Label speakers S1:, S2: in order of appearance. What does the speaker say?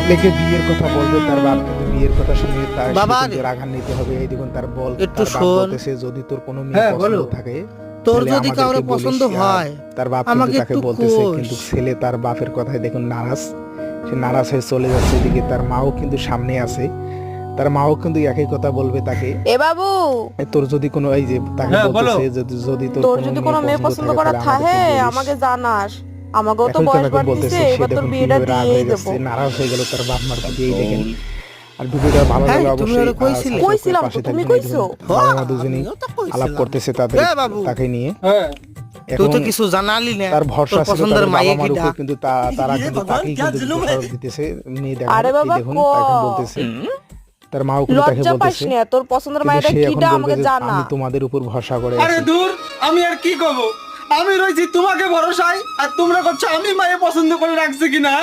S1: ছেলেকে বিয়ের কথা বলবে, তার বাপ কিন্তু বিয়ের কথা শুনে তার
S2: বাবা
S1: কিন্তু রাগান্বিত হবে। এই দেখুন তার
S2: একটু
S1: তার বাপ
S2: শোন।
S1: বলতেছে যদি তোর কোনো মেয়ে
S3: হ্যাঁ,
S1: পছন্দ
S3: বলো।
S1: থাকে
S2: তোর
S1: তাহলে
S2: যদি কাউরে
S1: আমাদেরকে বলিস।
S2: পছন্দ
S1: আর
S2: হয়
S1: তার বাপ কিন্তু
S2: আমাকে
S1: তাকে
S2: একটু
S1: বলতেছে,
S2: কোষ।
S1: কিন্তু ছেলে তার বাপের কথায় দেখুন নারাজ। সে নারাজ হয়ে চলে যাচ্ছে। এদিকে তার মাও কিন্তু সামনে আছে। তার মাও কিন্তু একই কথা বলবে তাকে,
S4: এ বাবু,
S1: তোর যদি কোনো এই যে তাকে
S3: হ্যাঁ, বলো।
S1: বলতেছে যদি
S4: তোর যদি কোনো মেয়ে পছন্দ
S1: থাকে
S4: করা
S1: তাহলে
S4: থাকে
S1: আমাদেরকে বলিস।
S4: আমাকে জানাস। আমাকেও তো
S1: একই
S4: বয়স
S1: কথাকে বলতেছে।
S4: বাড়তিছে,
S1: সে
S4: এবার তোর
S1: দেখুন
S4: বিয়েটা
S1: কিভাবে রাগ
S4: দিয়েই
S1: হয়ে
S4: দেবো।
S1: যাচ্ছে, নারাজ হয়ে গেল তার বাপ মার দিকে। এই দেখেন। আর ভিডিওটা ভালো
S2: হ্যাঁ,
S1: লাগলে
S2: তুমি
S1: অবশ্যই
S2: ওরা কইছিলে?
S4: কইছিলাম তো, তুমি কইছো?
S1: বাবা মা দুজনেই
S2: আমিও তো কইছিলাম।
S1: আলাপ করতেছে তাদের
S2: এ বাবু,
S1: তাকে নিয়ে।
S3: হ্যাঁ,
S2: তুই তো
S1: এখন
S2: কিছু জানালি না।
S1: তার ভরসা
S2: তোর
S1: ছিল
S2: পছন্দের
S1: তাদের
S2: মাইয়ে
S1: বাবা মার
S2: কিডা?
S1: উপর, কিন্তু তারা কিন্তু তাকেই কিন্তু দোষারোপ দিতেছে মেয়ে দেখার।
S4: আরে
S1: এই
S4: বাবা,
S1: দেখুন
S4: ক
S1: তাকে বলতেছে, তার মাও কিন্তু তাকে
S4: লজ্জা পাইস
S1: বলতেছে,
S4: না, তোর পছন্দের
S1: কিন্তু
S4: মায়েরা
S1: সে এখন
S4: কিটা
S1: বলবে
S4: আমাকে
S1: যে
S4: জানা।
S1: আমি তোমাদের উপর ভরসা করে
S3: আরে
S1: আছি।
S3: দূর, আমি আর কি করবো? আমি রয়েছি তোমাকে ভরসায়, আর তোমরা করছো আমি মায়ে পছন্দ করে রাখছি কিনা।